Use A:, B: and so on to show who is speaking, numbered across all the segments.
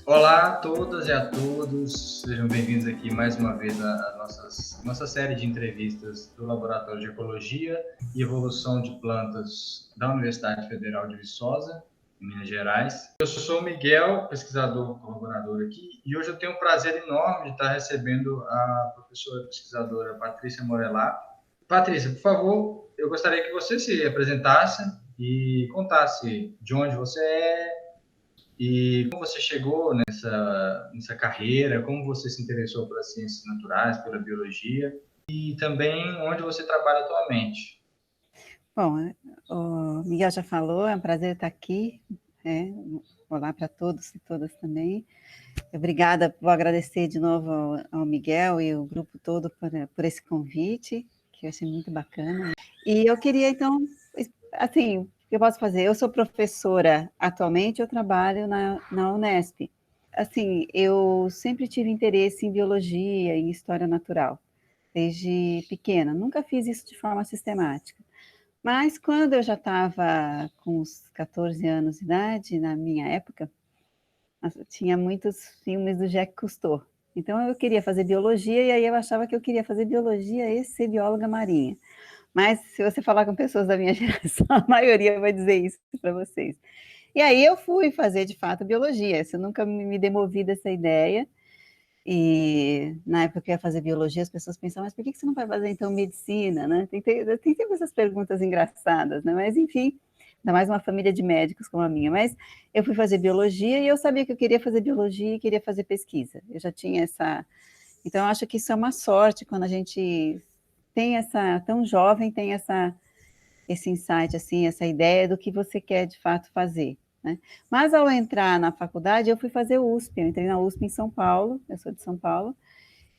A: Olá a todas e a todos, sejam bem-vindos aqui mais uma vez à nossa série de entrevistas do Laboratório de Ecologia e Evolução de Plantas da Universidade Federal de Viçosa, em Minas Gerais. Eu sou o Miguel, pesquisador colaborador aqui, e hoje eu tenho um prazer enorme de estar recebendo a professora pesquisadora Patrícia Morellato. Patrícia, por favor, eu gostaria que você se apresentasse e contasse de onde você é, e como você chegou nessa carreira, como você se interessou pelas ciências naturais, pela biologia, e também onde você trabalha atualmente.
B: Bom, o Miguel já falou, é um prazer estar aqui. Olá para todos e todas também. Obrigada, vou agradecer de novo ao Miguel e o grupo todo por esse convite, que eu achei muito bacana. E eu queria, então, assim, o que eu posso fazer? Eu sou professora atualmente, eu trabalho na Unesp. Assim, eu sempre tive interesse em biologia e em história natural, desde pequena. Nunca fiz isso de forma sistemática. Mas quando eu já estava com uns 14 anos de idade, na minha época, tinha muitos filmes do Jacques Cousteau. Então eu queria fazer biologia, e aí eu achava que eu queria fazer biologia e ser bióloga marinha. Mas se você falar com pessoas da minha geração, a maioria vai dizer isso para vocês. E aí eu fui fazer, de fato, biologia. Eu nunca me demovi dessa ideia. E na época que eu ia fazer biologia, as pessoas pensavam, mas por que você não vai fazer, então, medicina, né? Tem sempre essas perguntas engraçadas, né? Mas, enfim, ainda mais uma família de médicos como a minha. Mas eu fui fazer biologia e eu sabia que eu queria fazer biologia e queria fazer pesquisa. Eu já tinha essa... Então, eu acho que isso é uma sorte, quando a gente tem essa... tão jovem, tem esse insight, assim, essa ideia do que você quer, de fato, fazer. Né? Mas ao entrar na faculdade, eu fui fazer o USP, eu entrei na USP em São Paulo, eu sou de São Paulo,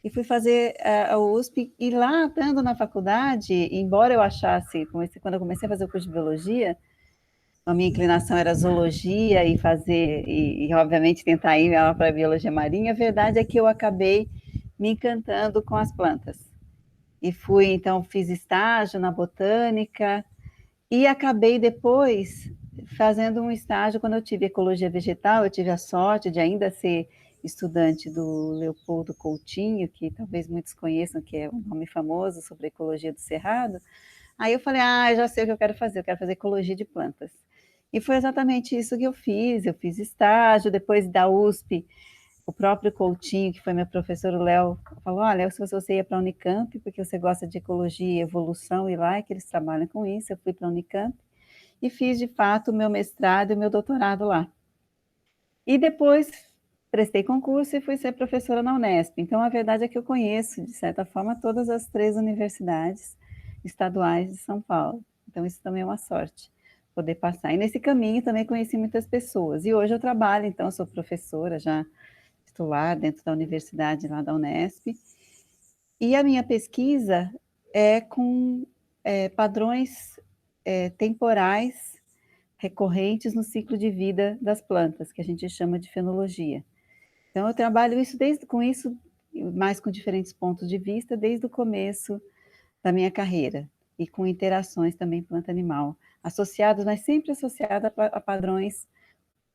B: e fui fazer a USP, e lá, estando na faculdade, embora eu achasse, quando eu comecei a fazer o curso de biologia, a minha inclinação era zoologia e obviamente tentar ir para a biologia marinha, a verdade é que eu acabei me encantando com as plantas. E fui, então, fiz estágio na botânica, e acabei depois fazendo um estágio quando eu tive ecologia vegetal. Eu tive a sorte de ainda ser estudante do Leopoldo Coutinho, que talvez muitos conheçam, que é um nome famoso sobre a ecologia do Cerrado. Aí eu falei, eu já sei o que eu quero fazer ecologia de plantas. E foi exatamente isso que eu fiz estágio, depois da USP, o próprio Coutinho, que foi meu professor, o Léo, falou, olha, se você ia para a Unicamp, porque você gosta de ecologia e evolução, e lá é que eles trabalham com isso, eu fui para a Unicamp, e fiz, de fato, o meu mestrado e o meu doutorado lá. E depois prestei concurso e fui ser professora na Unesp. Então, a verdade é que eu conheço, de certa forma, todas as 3 universidades estaduais de São Paulo. Então, isso também é uma sorte, poder passar. E nesse caminho também conheci muitas pessoas. E hoje eu trabalho, então, sou professora já titular dentro da universidade lá da Unesp. E a minha pesquisa é com padrões temporais recorrentes no ciclo de vida das plantas, que a gente chama de fenologia. Então, eu trabalho com isso, mais com diferentes pontos de vista, desde o começo da minha carreira, e com interações também planta-animal, associadas, mas sempre associadas a padrões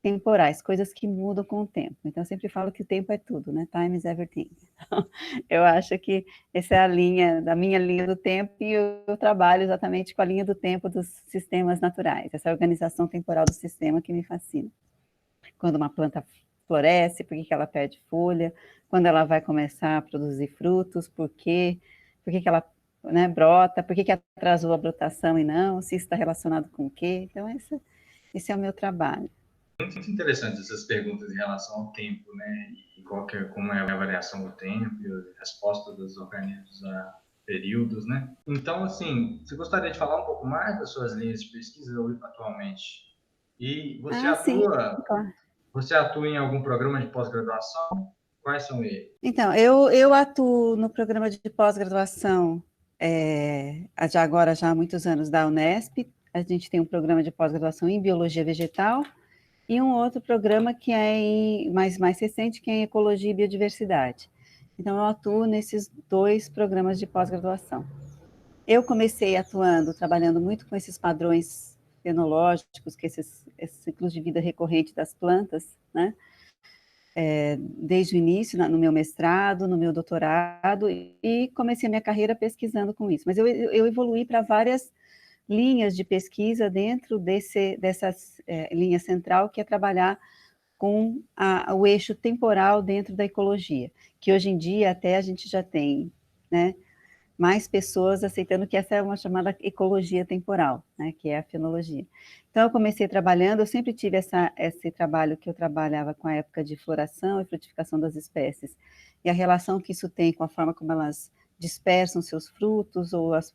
B: temporais, coisas que mudam com o tempo. Então, eu sempre falo que o tempo é tudo, né? Time is everything. Então, eu acho que essa é da minha linha do tempo, e eu trabalho exatamente com a linha do tempo dos sistemas naturais, essa organização temporal do sistema que me fascina. Quando uma planta floresce, por que ela perde folha, quando ela vai começar a produzir frutos, por que ela, né, brota, por que atrasou a brotação e não, se isso está relacionado com o quê. Então, esse é o meu trabalho.
A: Muito interessantes essas perguntas em relação ao tempo, né? E como é a variação do tempo e a resposta dos organismos a períodos, né? Então, assim, você gostaria de falar um pouco mais das suas linhas de pesquisa atualmente? E
B: Sim, claro.
A: você atua em algum programa de pós-graduação? Quais são eles?
B: Então, eu atuo no programa de pós-graduação, agora já há muitos anos, da Unesp. A gente tem um programa de pós-graduação em Biologia Vegetal e um outro programa que é mais recente, que é em Ecologia e Biodiversidade. Então, eu atuo nesses 2 programas de pós-graduação. Eu comecei trabalhando muito com esses padrões fenológicos, que esses ciclos de vida recorrente das plantas, né? desde o início, no meu mestrado, no meu doutorado, e comecei a minha carreira pesquisando com isso. Mas eu evoluí para várias linhas de pesquisa dentro dessas linha central, que é trabalhar com o eixo temporal dentro da ecologia, que hoje em dia até a gente já tem, né, mais pessoas aceitando que essa é uma chamada ecologia temporal, né, que é a fenologia. Então, eu comecei trabalhando, eu sempre tive esse trabalho que eu trabalhava com a época de floração e frutificação das espécies, e a relação que isso tem com a forma como elas dispersam seus frutos, ou as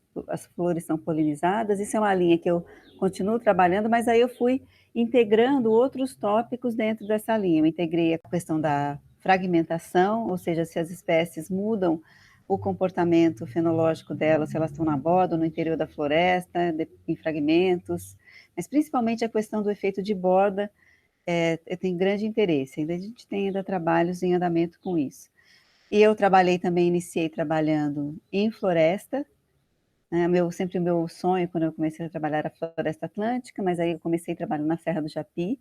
B: flores são polinizadas. Isso é uma linha que eu continuo trabalhando, mas aí eu fui integrando outros tópicos dentro dessa linha. Eu integrei a questão da fragmentação, ou seja, se as espécies mudam o comportamento fenológico delas, se elas estão na borda ou no interior da floresta, em fragmentos, mas principalmente a questão do efeito de borda tem grande interesse. A gente tem ainda trabalhos em andamento com isso. E eu iniciei trabalhando em floresta, né? Sempre o meu sonho, quando eu comecei a trabalhar, era a floresta atlântica, mas aí eu comecei trabalhando na Serra do Japi.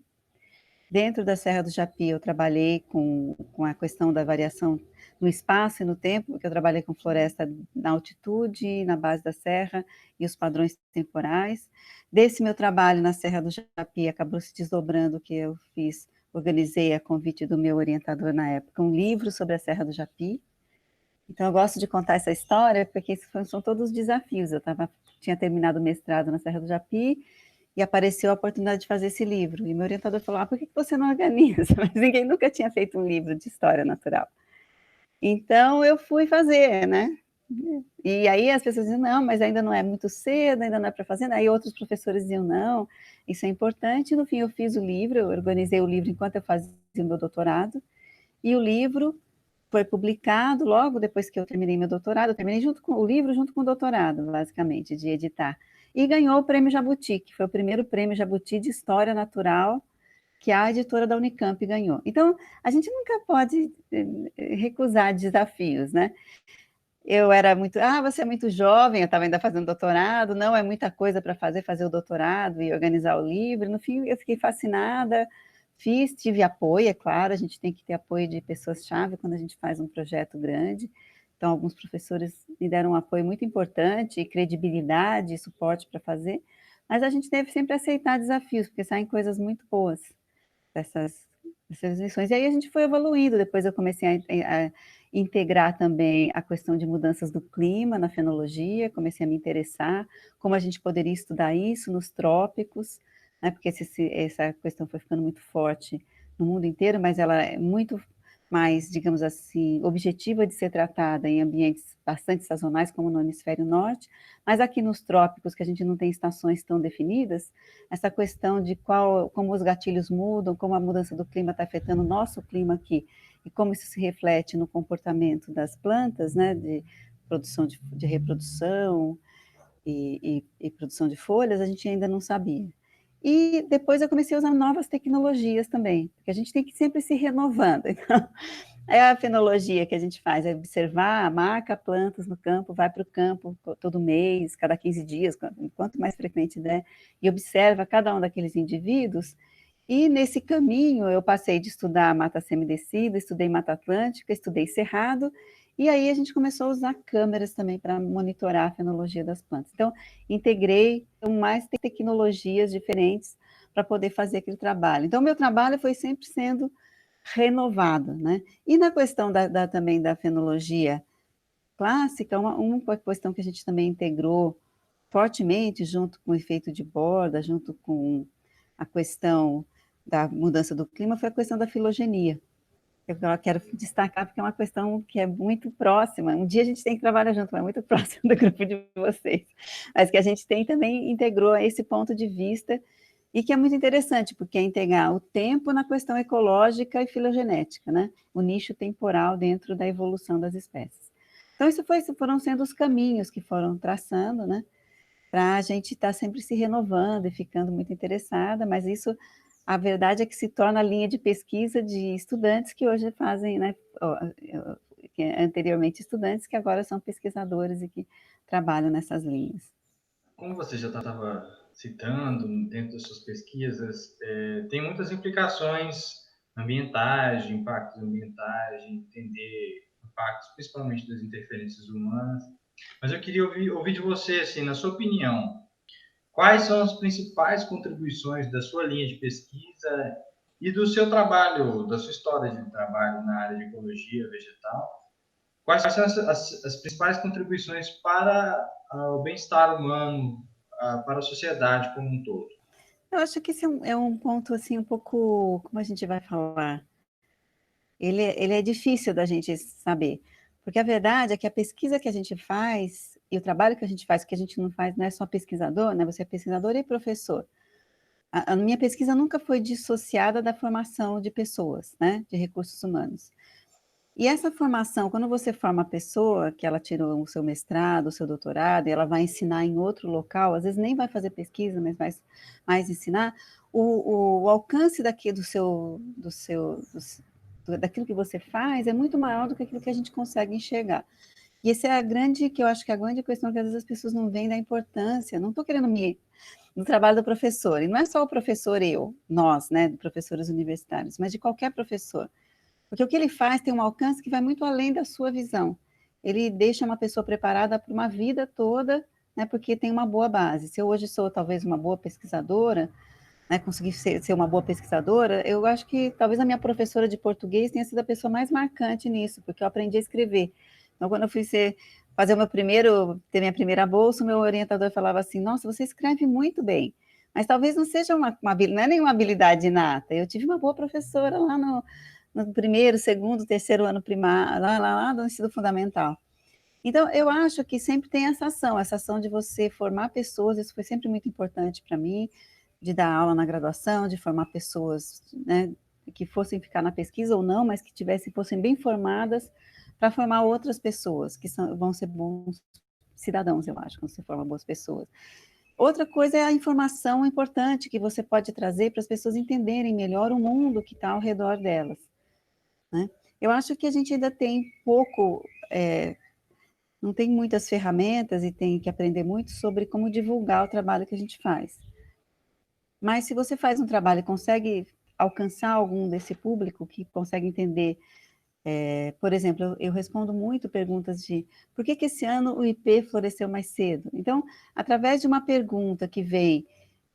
B: Dentro da Serra do Japi, eu trabalhei com a questão da variação no espaço e no tempo, porque eu trabalhei com floresta na altitude, na base da serra, e os padrões temporais. Desse meu trabalho na Serra do Japi, acabou se desdobrando o que eu fiz, organizei a convite do meu orientador na época, um livro sobre a Serra do Japi. Então, eu gosto de contar essa história, porque são todos desafios. Tinha terminado o mestrado na Serra do Japi, e apareceu a oportunidade de fazer esse livro. E meu orientador falou, por que você não organiza? Mas ninguém nunca tinha feito um livro de história natural. Então, eu fui fazer, né? E aí as pessoas diziam, não, mas ainda não é muito cedo, ainda não é para fazer. Aí outros professores diziam, não, isso é importante. E no fim, eu fiz o livro, eu organizei o livro enquanto eu fazia o meu doutorado. E o livro foi publicado logo depois que eu terminei meu doutorado. Eu terminei o livro junto com o doutorado, basicamente, de editar. E ganhou o Prêmio Jabuti, que foi o primeiro Prêmio Jabuti de História Natural que a editora da Unicamp ganhou. Então, a gente nunca pode recusar desafios, né? Eu era muito, você é muito jovem, eu estava ainda fazendo doutorado, não é muita coisa para fazer o doutorado e organizar o livro. No fim, eu fiquei fascinada, tive apoio, é claro, a gente tem que ter apoio de pessoas-chave quando a gente faz um projeto grande. Então, alguns professores me deram um apoio muito importante, credibilidade e suporte para fazer, mas a gente deve sempre aceitar desafios, porque saem coisas muito boas dessas lições. E aí a gente foi evoluindo, depois eu comecei a integrar também a questão de mudanças do clima na fenologia, comecei a me interessar como a gente poderia estudar isso nos trópicos, né, porque essa questão foi ficando muito forte no mundo inteiro, mas ela é muito mais, digamos assim, objetiva de ser tratada em ambientes bastante sazonais, como no hemisfério norte, mas aqui nos trópicos, que a gente não tem estações tão definidas, essa questão de como os gatilhos mudam, como a mudança do clima está afetando o nosso clima aqui, e como isso se reflete no comportamento das plantas, né, de produção de reprodução e produção de folhas, a gente ainda não sabia. E depois eu comecei a usar novas tecnologias também, porque a gente tem que sempre se renovando. Então, é a fenologia que a gente faz, é observar, marca plantas no campo, vai para o campo todo mês, cada 15 dias, quanto mais frequente der, e observa cada um daqueles indivíduos. E nesse caminho eu passei de estudar mata semidescida, estudei mata atlântica, estudei cerrado, e aí a gente começou a usar câmeras também para monitorar a fenologia das plantas. Então, integrei mais tecnologias diferentes para poder fazer aquele trabalho. Então, meu trabalho foi sempre sendo renovado, né? E na questão também da fenologia clássica, uma questão que a gente também integrou fortemente junto com o efeito de borda, junto com a questão da mudança do clima, foi a questão da filogenia. Eu quero destacar porque é uma questão que é muito próxima. Um dia a gente tem que trabalhar junto, mas é muito próximo do grupo de vocês. Mas que a gente também integrou esse ponto de vista e que é muito interessante, porque é integrar o tempo na questão ecológica e filogenética, né? O nicho temporal dentro da evolução das espécies. Então, foram sendo os caminhos que foram traçando, né? Para a gente estar sempre se renovando e ficando muito interessada, mas isso, a verdade é que se torna a linha de pesquisa de estudantes que hoje fazem, né? Anteriormente estudantes que agora são pesquisadores e que trabalham nessas linhas.
A: Como você já estava citando dentro das suas pesquisas, tem muitas implicações ambientais, de impactos ambientais, de entender impactos principalmente das interferências humanas. Mas eu queria ouvir de você, assim, na sua opinião, quais são as principais contribuições da sua linha de pesquisa e do seu trabalho, da sua história de trabalho na área de ecologia vegetal? Quais são as principais contribuições para o bem-estar humano, para a sociedade como um todo?
B: Eu acho que esse é um ponto, assim, um pouco, como a gente vai falar, ele é difícil da gente saber, porque a verdade é que a pesquisa que a gente faz e o trabalho que a gente faz, que a gente não faz, não é só pesquisador, né? Você é pesquisador e professor. A minha pesquisa nunca foi dissociada da formação de pessoas, né? De recursos humanos. E essa formação, quando você forma a pessoa, que ela tirou o seu mestrado, o seu doutorado, e ela vai ensinar em outro local, às vezes nem vai fazer pesquisa, mas vai mais ensinar, o alcance daquilo que você faz é muito maior do que aquilo que a gente consegue enxergar. E essa é a grande, que eu acho que é a grande questão que às vezes as pessoas não veem da importância, não estou querendo me do trabalho do professor, e não é só o professor nós, né, professores universitários, mas de qualquer professor. Porque o que ele faz tem um alcance que vai muito além da sua visão. Ele deixa uma pessoa preparada para uma vida toda, né, porque tem uma boa base. Se eu hoje sou talvez uma boa pesquisadora, né, conseguir ser uma boa pesquisadora, eu acho que talvez a minha professora de português tenha sido a pessoa mais marcante nisso, porque eu aprendi a escrever. Então, quando eu fui fazer ter minha primeira bolsa, o meu orientador falava assim, nossa, você escreve muito bem, mas talvez não seja não é nenhuma habilidade inata. Eu tive uma boa professora lá no primeiro, segundo, terceiro ano primário, lá do ensino fundamental. Então, eu acho que sempre tem essa ação de você formar pessoas, isso foi sempre muito importante para mim, de dar aula na graduação, de formar pessoas, né, que fossem ficar na pesquisa ou não, mas que fossem bem formadas para formar outras pessoas, vão ser bons cidadãos, eu acho, quando você forma boas pessoas. Outra coisa é a informação importante que você pode trazer para as pessoas entenderem melhor o mundo que está ao redor delas, né? Eu acho que a gente ainda tem não tem muitas ferramentas e tem que aprender muito sobre como divulgar o trabalho que a gente faz. Mas se você faz um trabalho e consegue alcançar algum desse público que consegue entender, por exemplo, eu respondo muito perguntas de por que esse ano o IP floresceu mais cedo? Então, através de uma pergunta que vem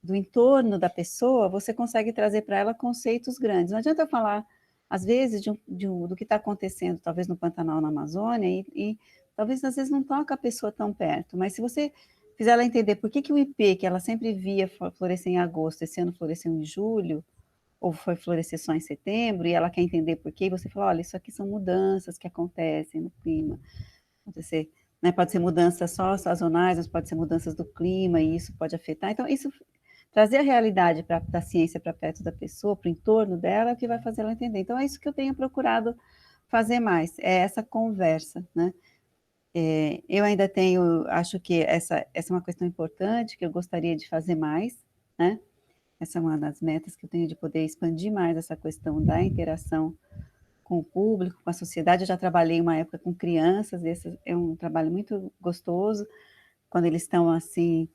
B: do entorno da pessoa, você consegue trazer para ela conceitos grandes. Não adianta eu falar, às vezes, do que está acontecendo, talvez no Pantanal, na Amazônia, e talvez às vezes não toca a pessoa tão perto, mas se você fizer ela entender por que o IP, que ela sempre via florescer em agosto, esse ano floresceu em julho, ou foi florescer só em setembro, e ela quer entender por quê, e você fala, olha, isso aqui são mudanças que acontecem no clima. Pode ser mudanças só sazonais, mas pode ser mudanças do clima, e isso pode afetar. Então, isso trazer a realidade da ciência para perto da pessoa, para o entorno dela, é o que vai fazer ela entender. Então, é isso que eu tenho procurado fazer mais, é essa conversa, né? Eu ainda acho que essa é uma questão importante, que eu gostaria de fazer mais, né? Essa é uma das metas que eu tenho, de poder expandir mais essa questão da interação com o público, com a sociedade. Eu já trabalhei uma época com crianças, esse é um trabalho muito gostoso, quando eles estão assim,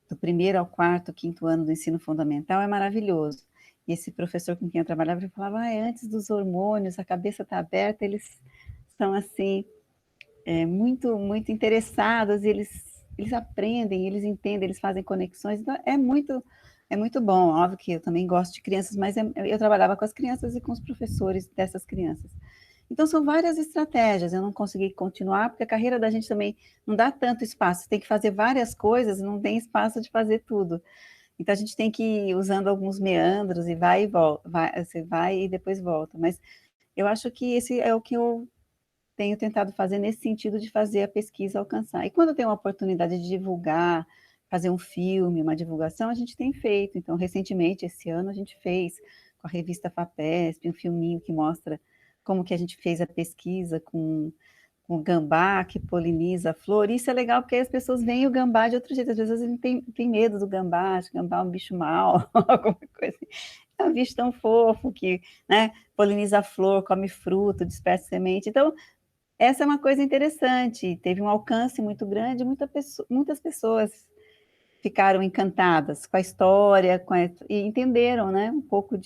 B: do primeiro ao quarto, quinto ano do ensino fundamental, é maravilhoso. E esse professor com quem eu trabalhava, ele falava, antes dos hormônios, a cabeça está aberta, eles estão assim, muito, muito interessados, e eles aprendem, eles entendem, eles fazem conexões, então é muito bom. Óbvio que eu também gosto de crianças, mas eu trabalhava com as crianças e com os professores dessas crianças. Então, são várias estratégias. Eu não consegui continuar, porque a carreira da gente também não dá tanto espaço. Você tem que fazer várias coisas, não tem espaço de fazer tudo. Então, a gente tem que ir usando alguns meandros e vai e volta. Você vai e depois volta. Mas eu acho que esse é o que eu tenho tentado fazer nesse sentido de fazer a pesquisa alcançar. E quando tem uma oportunidade de divulgar, fazer um filme, uma divulgação, a gente tem feito. Então, recentemente, esse ano, a gente fez com a revista FAPESP um filminho que mostra como que a gente fez a pesquisa com o gambá que poliniza a flor. Isso é legal porque aí as pessoas veem o gambá de outro jeito. Às vezes eles têm medo do gambá, acho que o gambá é um bicho mau, alguma coisa assim. É um bicho tão fofo que, né, poliniza a flor, come fruto, dispersa semente. Então, essa é uma coisa interessante, teve um alcance muito grande, muitas pessoas ficaram encantadas com a história, e entenderam, né, um pouco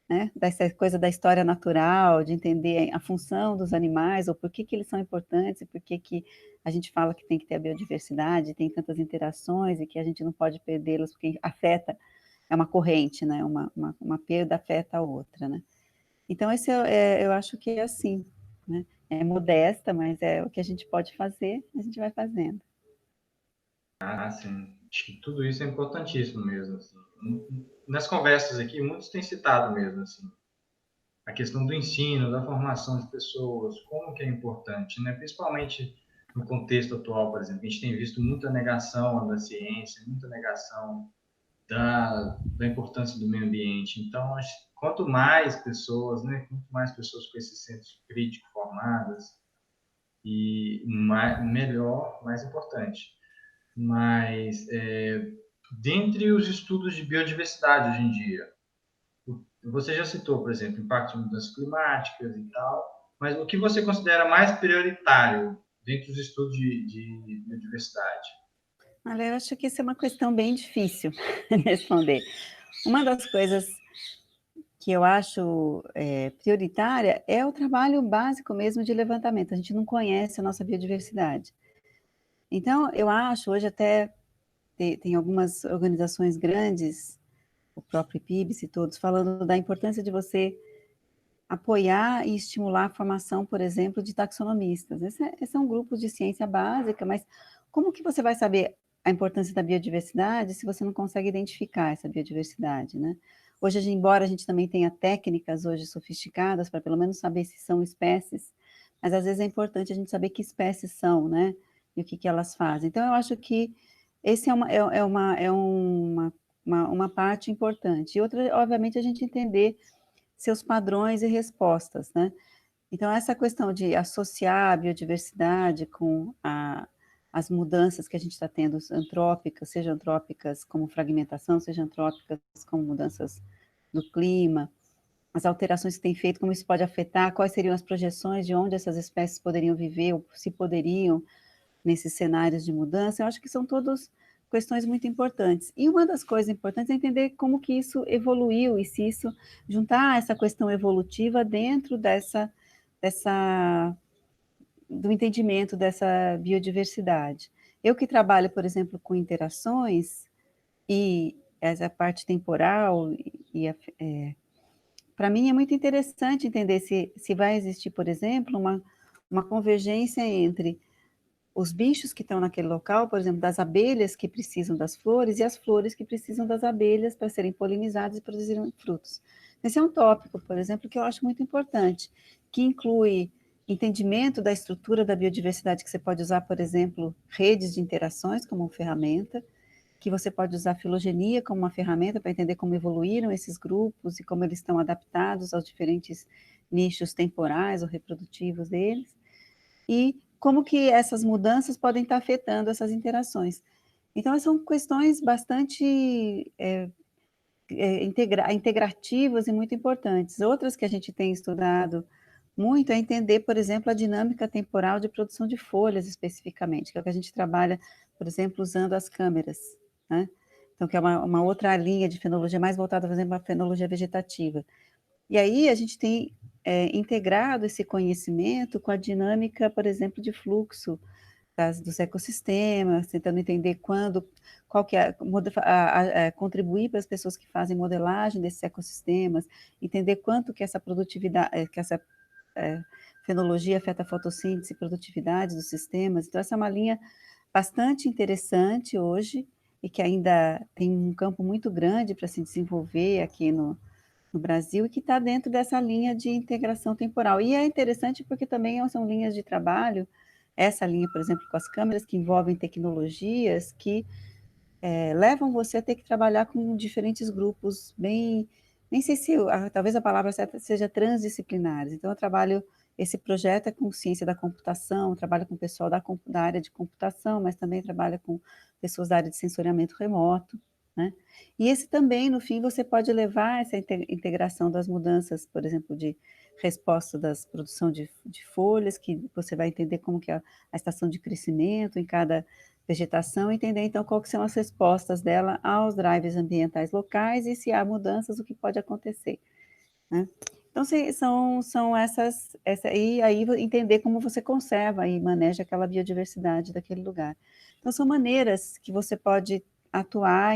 B: né? Dessa coisa da história natural, de entender a função dos animais, ou por que eles são importantes, e por que a gente fala que tem que ter a biodiversidade, tem tantas interações, e que a gente não pode perdê-los, porque afeta, é uma corrente, né? Uma perda afeta a outra, né? Então, eu acho que é assim, né? É modesta, mas é o que a gente pode fazer, a gente vai fazendo.
A: Ah, sim. Acho que tudo isso é importantíssimo mesmo, assim. Nas conversas aqui, muitos têm citado mesmo, assim, a questão do ensino, da formação de pessoas, como que é importante, né? Principalmente no contexto atual, por exemplo, a gente tem visto muita negação da ciência, muita negação da importância do meio ambiente. Então, acho que quanto mais pessoas, né? Quanto mais pessoas com esse senso crítico formadas, e melhor, mais importante. Mas, dentre os estudos de biodiversidade hoje em dia, você já citou, por exemplo, impacto de mudanças climáticas e tal, mas o que você considera mais prioritário dentre os estudos de biodiversidade?
B: Olha, eu acho que isso é uma questão bem difícil de responder. Uma das coisas que eu acho prioritária é o trabalho básico mesmo de levantamento. A gente não conhece a nossa biodiversidade. Então, eu acho, hoje até tem algumas organizações grandes, o próprio IPIBS e todos, falando da importância de você apoiar e estimular a formação, por exemplo, de taxonomistas. Esse é um grupo de ciência básica, mas como que você vai saber a importância da biodiversidade se você não consegue identificar essa biodiversidade, né? Hoje, embora a gente também tenha técnicas hoje sofisticadas para pelo menos saber se são espécies, mas às vezes é importante a gente saber que espécies são, né? E o que elas fazem. Então, eu acho que esse uma parte importante. E outra, obviamente, a gente entender seus padrões e respostas, né? Então, essa questão de associar a biodiversidade com as mudanças que a gente está tendo antrópicas, seja antrópicas como fragmentação, seja antrópicas como mudanças do clima, as alterações que tem feito, como isso pode afetar, quais seriam as projeções de onde essas espécies poderiam viver, ou se poderiam, nesses cenários de mudança, eu acho que são todas questões muito importantes. E uma das coisas importantes é entender como que isso evoluiu e se isso juntar essa questão evolutiva dentro do entendimento dessa biodiversidade. Eu que trabalho, por exemplo, com interações e essa parte temporal para mim é muito interessante entender se vai existir, por exemplo, uma convergência entre os bichos que estão naquele local, por exemplo, das abelhas que precisam das flores e as flores que precisam das abelhas para serem polinizadas e produzirem frutos. Esse é um tópico, por exemplo, que eu acho muito importante, que inclui entendimento da estrutura da biodiversidade, que você pode usar, por exemplo, redes de interações como ferramenta, que você pode usar a filogenia como uma ferramenta para entender como evoluíram esses grupos e como eles estão adaptados aos diferentes nichos temporais ou reprodutivos deles, e como que essas mudanças podem estar afetando essas interações. Então, são questões bastante integrativas e muito importantes. Outras que a gente tem estudado muito é entender, por exemplo, a dinâmica temporal de produção de folhas especificamente, que é o que a gente trabalha, por exemplo, usando as câmeras, né? Então, que é uma outra linha de fenologia mais voltada, por exemplo, para a fenologia vegetativa. E aí a gente tem integrado esse conhecimento com a dinâmica, por exemplo, de fluxo dos ecossistemas, tentando entender qual que é, contribuir para as pessoas que fazem modelagem desses ecossistemas, entender quanto que essa produtividade, que essa fenologia afeta a fotossíntese e produtividade dos sistemas. Então, essa é uma linha bastante interessante hoje e que ainda tem um campo muito grande para se desenvolver aqui no Brasil e que está dentro dessa linha de integração temporal. E é interessante porque também são linhas de trabalho, essa linha, por exemplo, com as câmeras, que envolvem tecnologias que levam você a ter que trabalhar com diferentes grupos bem, nem sei se, talvez a palavra certa seja transdisciplinares. Então, esse projeto é com ciência da computação, trabalho com o pessoal da área de computação, mas também trabalha com pessoas da área de sensoriamento remoto, né? E esse também, no fim, você pode levar essa integração das mudanças, por exemplo, de resposta das produção de folhas, que você vai entender como que é a estação de crescimento em cada vegetação, entender então quais são as respostas dela aos drivers ambientais locais e se há mudanças, o que pode acontecer. né? Então, são e aí entender como você conserva e maneja aquela biodiversidade daquele lugar. Então, são maneiras que você pode atuar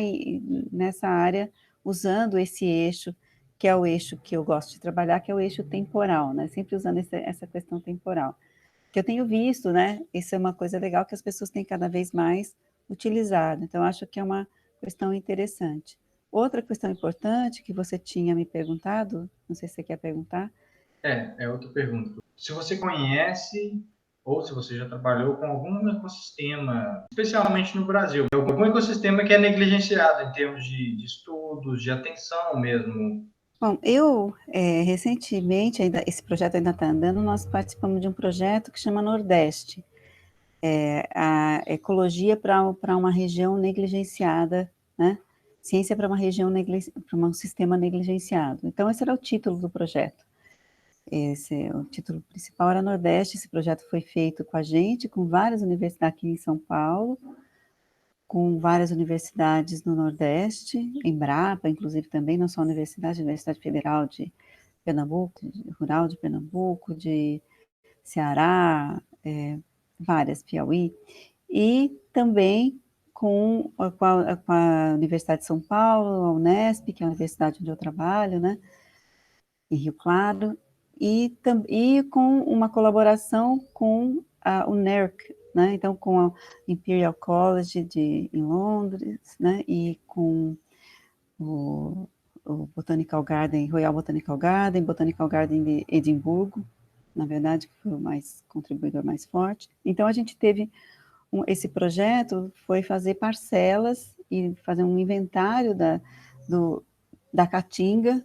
B: nessa área usando esse eixo, que é o eixo que eu gosto de trabalhar, que é o eixo temporal, né? Sempre usando essa questão temporal. Que eu tenho visto, né? Isso é uma coisa legal que as pessoas têm cada vez mais utilizado. Então, acho que é uma questão interessante. Outra questão importante que você tinha me perguntado, não sei se você quer perguntar.
A: É outra pergunta. Se você conhece ou se você já trabalhou com algum ecossistema, especialmente no Brasil, algum ecossistema que é negligenciado em termos de estudos, de atenção mesmo.
B: Bom, eu, recentemente, esse projeto ainda está andando, nós participamos de um projeto que chama Nordeste, a ecologia para uma região negligenciada, né? Ciência para uma região, para um sistema negligenciado. Então, esse era o título do projeto. O título principal era Nordeste. Esse projeto foi feito com a gente, com várias universidades aqui em São Paulo, com várias universidades no Nordeste, Embrapa, inclusive também, não só a Universidade Federal de Pernambuco, Rural de Pernambuco, de Ceará, várias, Piauí, e também com a Universidade de São Paulo, a Unesp, que é a universidade onde eu trabalho, né, em Rio Claro, e com uma colaboração com a UNERC, né, então com a Imperial College em Londres, né, e com o Botanical Garden, Royal Botanical Garden de Edimburgo, na verdade, que foi o contribuidor mais forte. Então, a gente teve esse projeto, foi fazer parcelas e fazer um inventário da caatinga,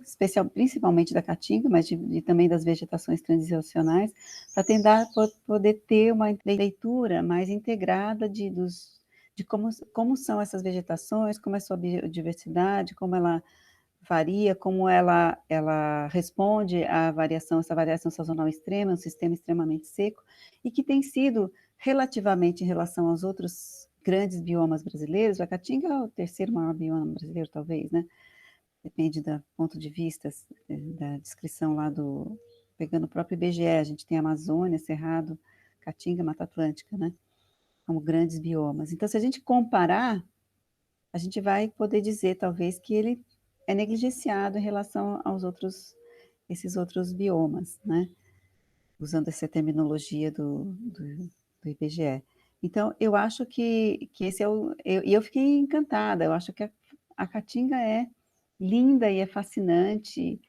B: principalmente da caatinga, mas também das vegetações transicionais, para tentar poder ter uma leitura mais integrada de como são essas vegetações, como é a sua biodiversidade, como ela varia, como ela responde à essa variação sazonal extrema, um sistema extremamente seco, e que tem sido, relativamente em relação aos outros grandes biomas brasileiros, a Caatinga é o terceiro maior bioma brasileiro, talvez, né? Depende do ponto de vista da descrição lá pegando o próprio IBGE, a gente tem Amazônia, Cerrado, Caatinga, Mata Atlântica, né? Como grandes biomas. Então, se a gente comparar, a gente vai poder dizer, talvez, que ele é negligenciado em relação esses outros biomas, né? Usando essa terminologia do IBGE. Então, eu acho que esse é eu fiquei encantada, eu acho que a Caatinga é linda e é fascinante,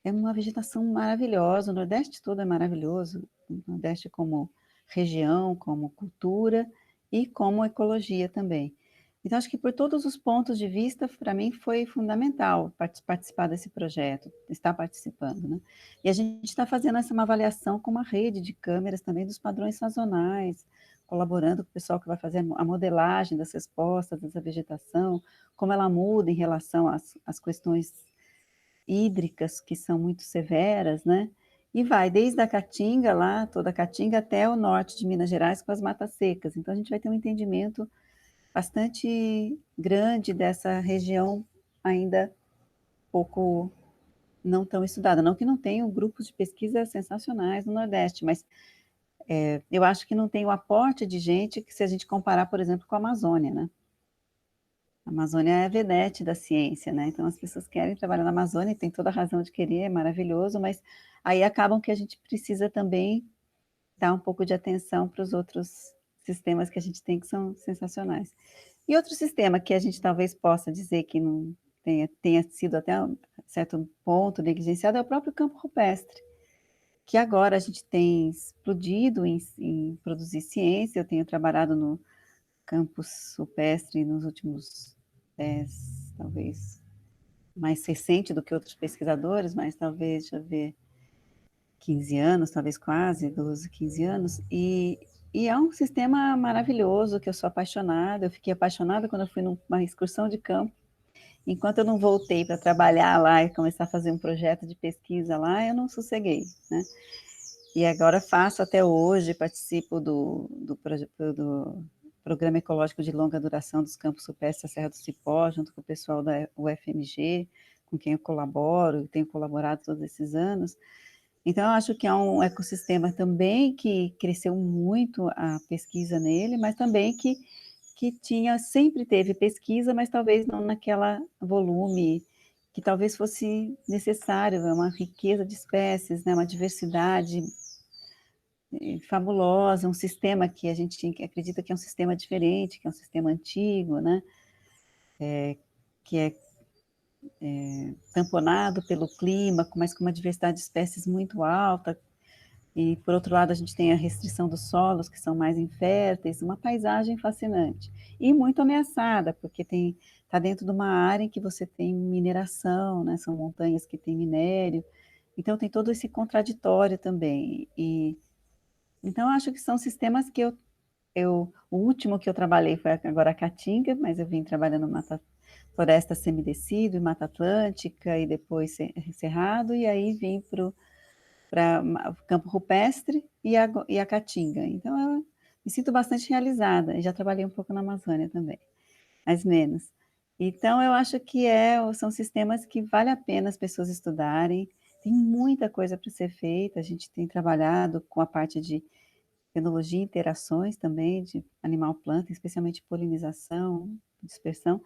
B: é uma vegetação maravilhosa, o Nordeste todo é maravilhoso, o Nordeste como região, como cultura e como ecologia também. Então, acho que por todos os pontos de vista, para mim foi fundamental participar desse projeto, estar participando, né? E a gente está fazendo uma avaliação com uma rede de câmeras também dos padrões sazonais, colaborando com o pessoal que vai fazer a modelagem das respostas, dessa vegetação, como ela muda em relação às questões hídricas, que são muito severas, né? E vai desde a Caatinga lá, toda a Caatinga, até o norte de Minas Gerais com as matas secas. Então, a gente vai ter um entendimento bastante grande dessa região ainda pouco não tão estudada. Não que não tenham grupos de pesquisa sensacionais no Nordeste, mas eu acho que não tem o aporte de gente que se a gente comparar, por exemplo, com a Amazônia, né? A Amazônia é a vedete da ciência, né? Então as pessoas querem trabalhar na Amazônia e tem toda a razão de querer, é maravilhoso, mas aí acabam que a gente precisa também dar um pouco de atenção para os outros sistemas que a gente tem que são sensacionais. E outro sistema que a gente talvez possa dizer que não tenha sido até um certo ponto negligenciado é o próprio campo rupestre, que agora a gente tem explodido em produzir ciência. Eu tenho trabalhado no campus rupestre nos últimos 10, talvez, mais recente do que outros pesquisadores, mas talvez, deixa eu ver, 15 anos, talvez quase, 12, 15 anos, e é um sistema maravilhoso, que eu sou apaixonada. Eu fiquei apaixonada quando eu fui numa excursão de campo. Enquanto eu não voltei para trabalhar lá e começar a fazer um projeto de pesquisa lá, eu não sosseguei, né? E agora faço até hoje, participo do Programa Ecológico de Longa Duração dos Campos Rupestres da Serra do Cipó, junto com o pessoal da UFMG, com quem eu colaboro, tenho colaborado todos esses anos. Então, eu acho que é um ecossistema também que cresceu muito a pesquisa nele, mas também que sempre teve pesquisa, mas talvez não naquela volume que talvez fosse necessário, uma riqueza de espécies, né, uma diversidade fabulosa, um sistema que a gente acredita que é um sistema diferente, que é um sistema antigo, né, que é tamponado pelo clima, mas com uma diversidade de espécies muito alta, e por outro lado a gente tem a restrição dos solos, que são mais inférteis, uma paisagem fascinante, e muito ameaçada, porque está dentro de uma área em que você tem mineração, né, são montanhas que têm minério, então tem todo esse contraditório também, e então eu acho que são sistemas que o último que eu trabalhei foi agora a Caatinga, mas eu vim trabalhando floresta semidecido e Mata Atlântica, e depois Cerrado, e aí vim para Campo Rupestre e a Caatinga. Então, eu me sinto bastante realizada, e já trabalhei um pouco na Amazônia também, mas menos. Então, eu acho que são sistemas que vale a pena as pessoas estudarem, tem muita coisa para ser feita, a gente tem trabalhado com a parte de tecnologia e interações também, de animal-planta, especialmente polinização, dispersão,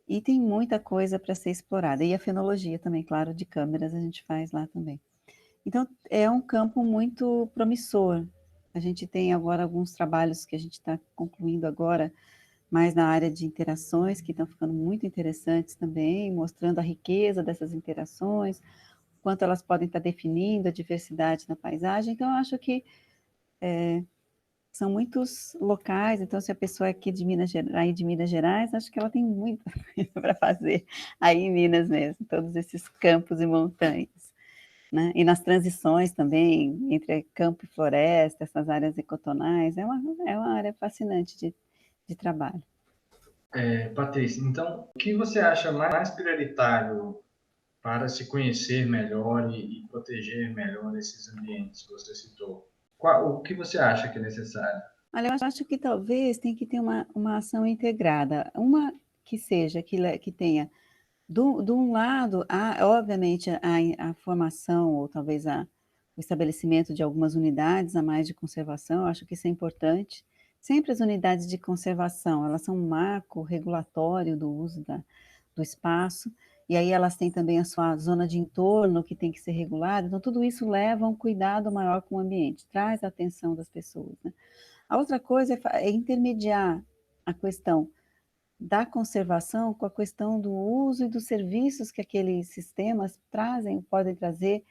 B: e tem muita coisa para ser explorada. E a fenologia também, claro, de câmeras a gente faz lá também. Então, é um campo muito promissor. A gente tem agora alguns trabalhos que a gente está concluindo agora, mais na área de interações, que estão ficando muito interessantes também, mostrando a riqueza dessas interações, quanto elas podem estar definindo a diversidade na paisagem. Então, eu acho que são muitos locais, então se a pessoa é aqui de Minas Gerais, acho que ela tem muita coisa para fazer aí em Minas mesmo, todos esses campos e montanhas, né? E nas transições também, entre campo e floresta, essas áreas ecotonais, é uma área fascinante de trabalho.
A: Patrícia, então, o que você acha mais prioritário para se conhecer melhor e proteger melhor esses ambientes que você citou? O que você acha que é necessário?
B: Olha, eu acho que talvez tem que ter uma ação integrada, uma que seja, que tenha, de um lado, obviamente, a formação, ou talvez o estabelecimento de algumas unidades a mais de conservação, eu acho que isso é importante. Sempre as unidades de conservação, elas são um marco regulatório do uso do espaço, e aí elas têm também a sua zona de entorno que tem que ser regulada, então tudo isso leva a um cuidado maior com o ambiente, traz a atenção das pessoas, né? A outra coisa é intermediar a questão da conservação com a questão do uso e dos serviços que aqueles sistemas podem trazer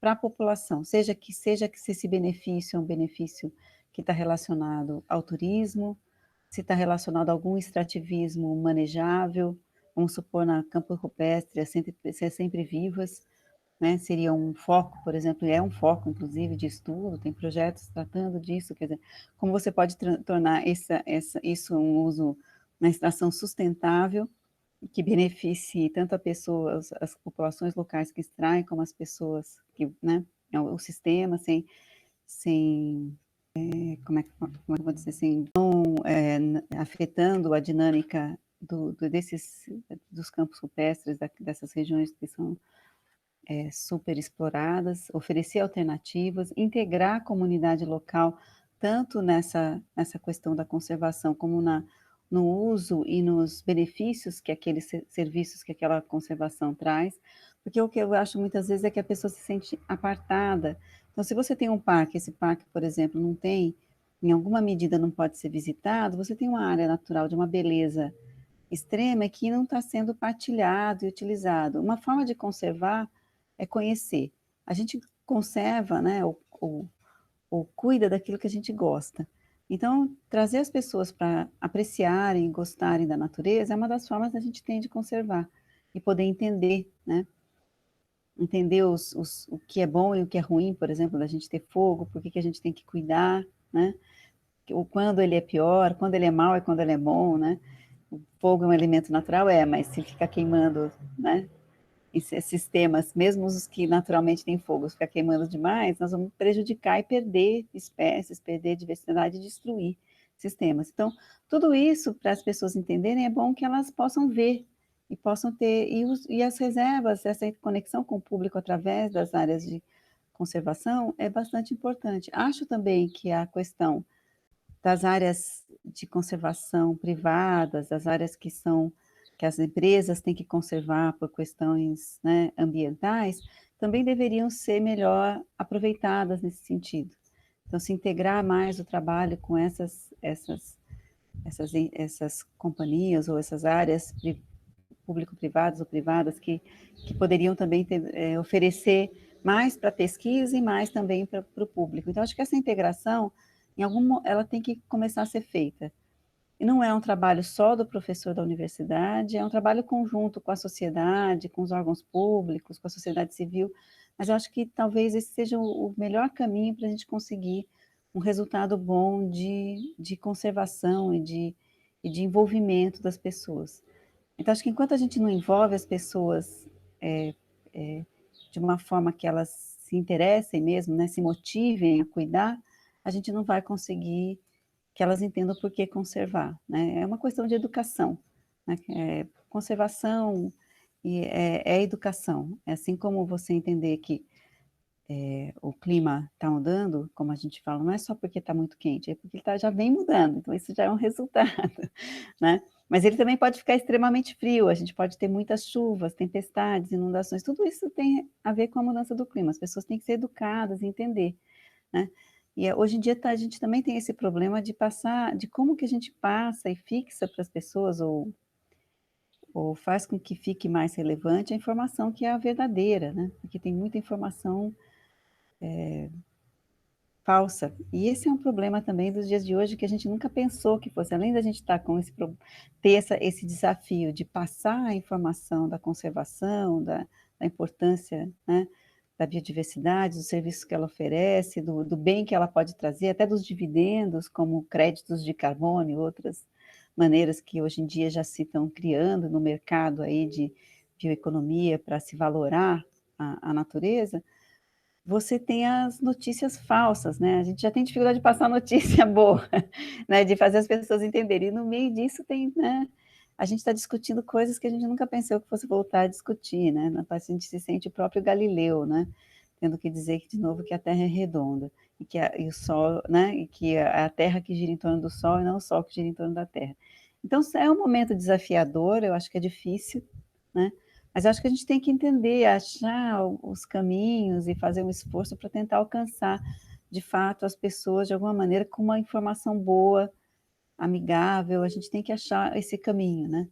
B: para a população, seja que esse benefício é um benefício que está relacionado ao turismo, se está relacionado a algum extrativismo manejável, vamos supor, na Campo Rupestre, ser sempre vivas, né, seria um foco, por exemplo, é um foco, inclusive, de estudo, tem projetos tratando disso, quer dizer, como você pode tornar isso um uso, uma extração sustentável, que beneficie tanto a pessoas, as populações locais que extraem, como as pessoas que, né, o sistema, sem como eu vou dizer assim, não afetando a dinâmica dos campos rupestres, dessas regiões que são super exploradas, oferecer alternativas, integrar a comunidade local, tanto nessa questão da conservação, como no uso e nos benefícios que aqueles serviços que aquela conservação traz, porque o que eu acho muitas vezes é que a pessoa se sente apartada. Então, se você tem um parque, esse parque, por exemplo, não tem, em alguma medida não pode ser visitado, você tem uma área natural de uma beleza extrema que não está sendo partilhado e utilizado. Uma forma de conservar é conhecer. A gente conserva, né, ou cuida daquilo que a gente gosta. Então, trazer as pessoas para apreciarem e gostarem da natureza é uma das formas que a gente tem de conservar e poder entender, né? Entender o que é bom e o que é ruim, por exemplo, da gente ter fogo, por que a gente tem que cuidar, né? Quando ele é pior, quando ele é mau e quando ele é bom, né? O fogo é um elemento natural, mas se ficar queimando, né? Esses temas, mesmo os que naturalmente têm fogo, se ficar queimando demais, nós vamos prejudicar e perder espécies, perder diversidade e destruir sistemas. Então, tudo isso, para as pessoas entenderem, é bom que elas possam ver e possam ter, e as reservas, essa conexão com o público através das áreas de conservação é bastante importante. Acho também que a questão das áreas de conservação privadas, das áreas que as empresas têm que conservar por questões, né, ambientais, também deveriam ser melhor aproveitadas nesse sentido. Então, se integrar mais o trabalho com essas companhias ou essas áreas público-privadas ou privadas que poderiam também oferecer mais para a pesquisa e mais também para o público. Então, acho que essa integração, ela tem que começar a ser feita. E não é um trabalho só do professor da universidade, é um trabalho conjunto com a sociedade, com os órgãos públicos, com a sociedade civil, mas eu acho que talvez esse seja o melhor caminho para a gente conseguir um resultado bom de conservação e de envolvimento das pessoas. Então, acho que enquanto a gente não envolve as pessoas de uma forma que elas se interessem mesmo, né, se motivem a cuidar, a gente não vai conseguir que elas entendam por que conservar, né? É uma questão de educação, né? Conservação é educação. É assim como você entender que o clima está mudando, como a gente fala, não é só porque está muito quente, é porque já vem mudando, então isso já é um resultado, né? Mas ele também pode ficar extremamente frio, a gente pode ter muitas chuvas, tempestades, inundações, tudo isso tem a ver com a mudança do clima, as pessoas têm que ser educadas e entender, né? E hoje em dia a gente também tem esse problema de como que a gente passa e fixa para as pessoas, ou faz com que fique mais relevante a informação que é a verdadeira, né? Porque tem muita informação falsa. E esse é um problema também dos dias de hoje que a gente nunca pensou que fosse, além da gente estar com ter esse desafio de passar a informação da conservação, da importância, né, da biodiversidade, dos serviços que ela oferece, do bem que ela pode trazer, até dos dividendos, como créditos de carbono e outras maneiras que hoje em dia já se estão criando no mercado aí de bioeconomia para se valorar a natureza. Você tem as notícias falsas, né? A gente já tem dificuldade de passar notícia boa, né? De fazer as pessoas entenderem. E no meio disso tem, né? A gente está discutindo coisas que a gente nunca pensou que fosse voltar a discutir, né? A gente se sente o próprio Galileu, né? Tendo que dizer que, de novo, que a Terra é redonda e o Sol, né? E que é a Terra que gira em torno do Sol e não o Sol que gira em torno da Terra. Então, é um momento desafiador, eu acho que é difícil, né? Mas acho que a gente tem que entender, achar os caminhos e fazer um esforço para tentar alcançar, de fato, as pessoas de alguma maneira com uma informação boa, amigável. A gente tem que achar esse caminho, né?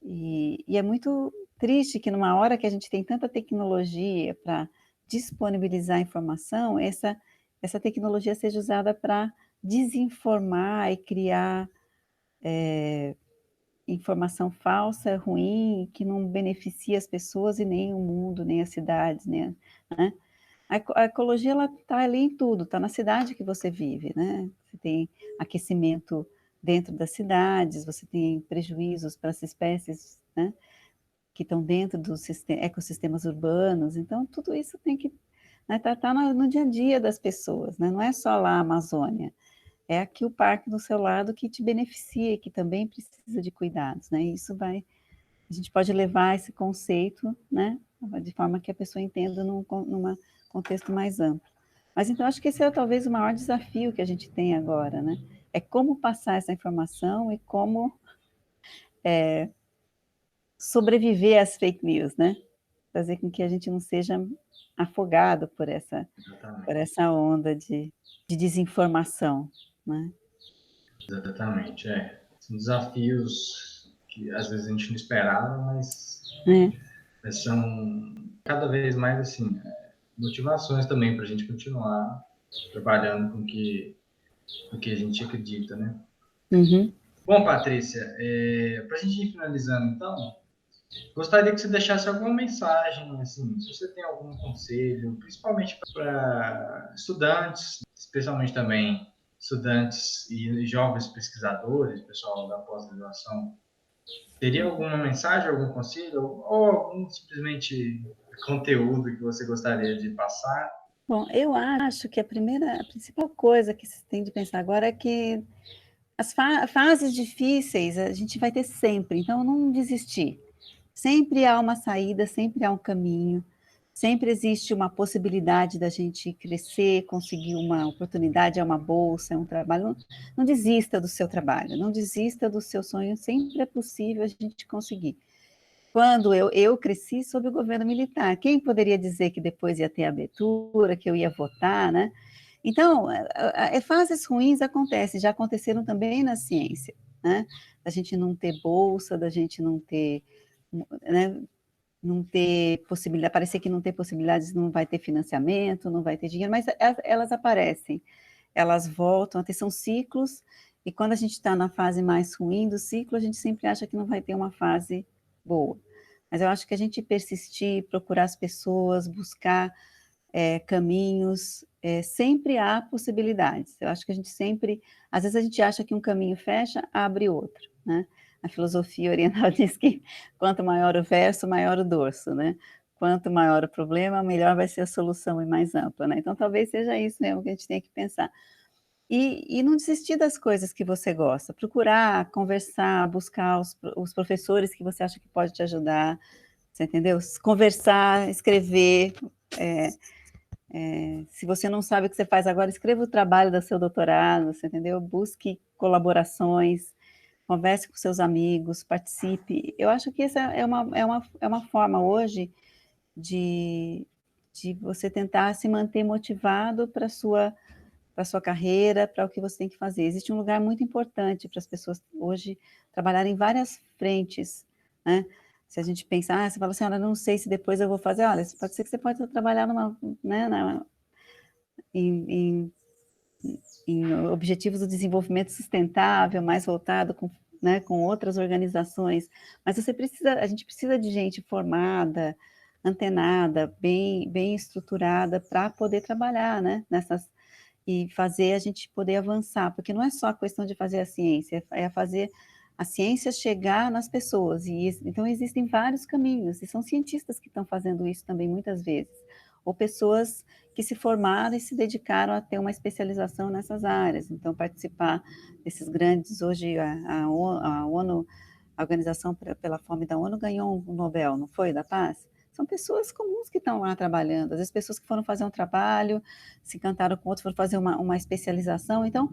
B: E é muito triste que numa hora que a gente tem tanta tecnologia para disponibilizar informação, essa tecnologia seja usada para desinformar e criar informação falsa, ruim, que não beneficia as pessoas e nem o mundo, nem as cidades, né? A ecologia, ela está ali em tudo, está na cidade que você vive, né? Você tem aquecimento dentro das cidades, você tem prejuízos para as espécies, né, que estão dentro dos ecossistemas urbanos, então tudo isso tem que tá no dia a dia das pessoas, né? Não é só lá a Amazônia, é aqui o parque do seu lado que te beneficia, que também precisa de cuidados, né? A gente pode levar esse conceito, né, de forma que a pessoa entenda num contexto mais amplo. Mas então acho que esse é talvez o maior desafio que a gente tem agora, né? É como passar essa informação e como sobreviver às fake news, né? Fazer com que a gente não seja afogado por essa onda de desinformação, né?
A: Exatamente, é. São desafios que às vezes a gente não esperava, mas são cada vez mais assim, motivações também para a gente continuar trabalhando com o que a gente acredita, né?
B: Uhum.
A: Bom, Patrícia, para a gente ir finalizando, então, gostaria que você deixasse alguma mensagem, assim, se você tem algum conselho, principalmente para estudantes, especialmente também estudantes e jovens pesquisadores, pessoal da pós-graduação. Teria alguma mensagem, algum conselho, ou algum simplesmente conteúdo que você gostaria de passar?
B: Bom, eu acho que a principal coisa que se tem de pensar agora é que as fases difíceis a gente vai ter sempre, então não desistir. Sempre há uma saída, sempre há um caminho, sempre existe uma possibilidade da gente crescer, conseguir uma oportunidade, é uma bolsa, é um trabalho. Não desista do seu trabalho, não desista do seu sonho, sempre é possível a gente conseguir. Quando eu cresci sob o governo militar, quem poderia dizer que depois ia ter abertura, que eu ia votar, né? Então, fases ruins acontecem, já aconteceram também na ciência, né? Da gente não ter bolsa, da gente não ter, né? Não ter possibilidade, parecer que não tem possibilidades, não vai ter financiamento, não vai ter dinheiro, mas elas aparecem, elas voltam, até são ciclos, e quando a gente está na fase mais ruim do ciclo, a gente sempre acha que não vai ter uma fase boa. Mas eu acho que a gente persistir, procurar as pessoas, buscar caminhos, sempre há possibilidades. Eu acho que a gente sempre, às vezes a gente acha que um caminho fecha, abre outro, né? A filosofia oriental diz que quanto maior o verso, maior o dorso, né? Quanto maior o problema, melhor vai ser a solução e mais ampla, né? Então talvez seja isso mesmo que a gente tem que pensar. E não desistir das coisas que você gosta, procurar, conversar, buscar os professores que você acha que pode te ajudar, você entendeu? Conversar, escrever, se você não sabe o que você faz agora, escreva o trabalho do seu doutorado, você entendeu? Busque colaborações, converse com seus amigos, participe. Eu acho que essa é uma forma hoje de você tentar se manter motivado para a sua carreira, para o que você tem que fazer. Existe um lugar muito importante para as pessoas hoje trabalharem em várias frentes, né? Se a gente pensar, você fala assim, olha, não sei se depois eu vou fazer, olha, pode ser que você pode trabalhar né, em, em objetivos do desenvolvimento sustentável, mais voltado né, com outras organizações, mas a gente precisa de gente formada, antenada, bem estruturada para poder trabalhar, né, e fazer a gente poder avançar, porque não é só a questão de fazer a ciência, é fazer a ciência chegar nas pessoas, então existem vários caminhos, e são cientistas que estão fazendo isso também muitas vezes, ou pessoas que se formaram e se dedicaram a ter uma especialização nessas áreas, então participar desses grandes, hoje a ONU, a Organização pela Fome da ONU ganhou um Nobel, não foi, da Paz? São pessoas comuns que estão lá trabalhando, às vezes pessoas que foram fazer um trabalho, se encantaram com outros, foram fazer uma especialização, então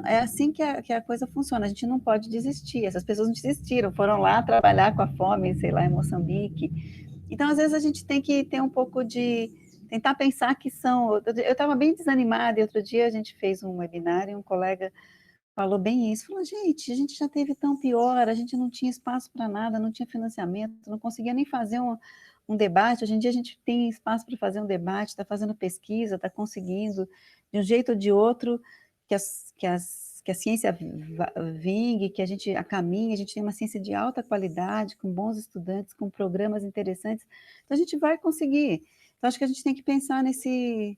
B: é assim que a coisa funciona, a gente não pode desistir, essas pessoas não desistiram, foram lá trabalhar com a fome, sei lá, em Moçambique, então às vezes a gente tem que ter um pouco de, tentar pensar que são, eu estava bem desanimada, e outro dia a gente fez um webinar e um colega falou bem isso, falou, gente, a gente já teve tão pior, a gente não tinha espaço para nada, não tinha financiamento, não conseguia nem fazer um debate, hoje em dia a gente tem espaço para fazer um debate, está fazendo pesquisa, está conseguindo, de um jeito ou de outro, que a ciência vingue, que a gente caminhe, a gente tem uma ciência de alta qualidade, com bons estudantes, com programas interessantes, então a gente vai conseguir. Então acho que a gente tem que pensar nesse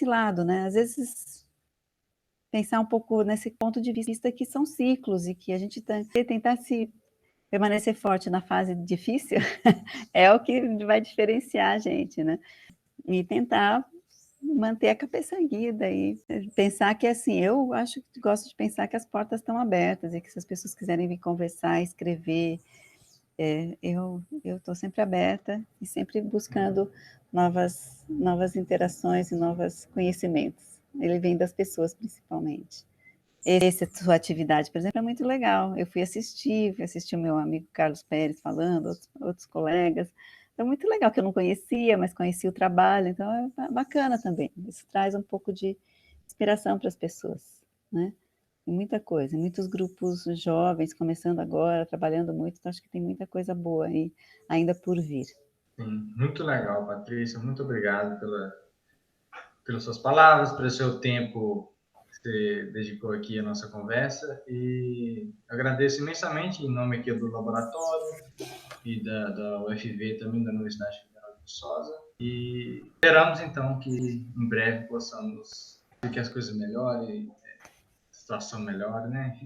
B: lado, né? Às vezes pensar um pouco nesse ponto de vista que são ciclos e que a gente tentar permanecer forte na fase difícil é o que vai diferenciar a gente, né? E tentar manter a cabeça erguida e pensar que, assim, eu gosto de pensar que as portas estão abertas e que se as pessoas quiserem vir conversar, escrever, eu estou sempre aberta e sempre buscando novas interações e novos conhecimentos. Ele vem das pessoas, principalmente. Essa sua atividade, por exemplo, é muito legal. Eu fui assistir o meu amigo Carlos Pérez falando, outros colegas. É muito legal, que eu não conhecia, mas conhecia o trabalho, então é bacana também. Isso traz um pouco de inspiração para as pessoas, né? Tem muita coisa, muitos grupos jovens começando agora, trabalhando muito, então acho que tem muita coisa boa aí ainda por vir.
A: Sim, muito legal, Patrícia. Muito obrigado pelas suas palavras, pelo seu tempo que você dedicou aqui à nossa conversa e agradeço imensamente em nome aqui do laboratório e da UFV também, da Universidade Federal de Viçosa, e esperamos então que em breve possamos que as coisas melhorem, a situação melhore, né?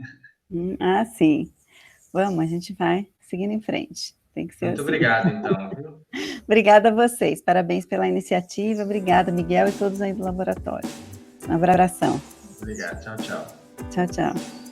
B: Sim. Vamos, a gente vai seguindo em frente. Tem que ser
A: Muito
B: assim.
A: obrigado então, viu?
B: Obrigada a vocês, parabéns pela iniciativa, obrigada, Miguel, e todos aí do laboratório. Um abração.
A: Obrigado, tchau, tchau.
B: Tchau, tchau.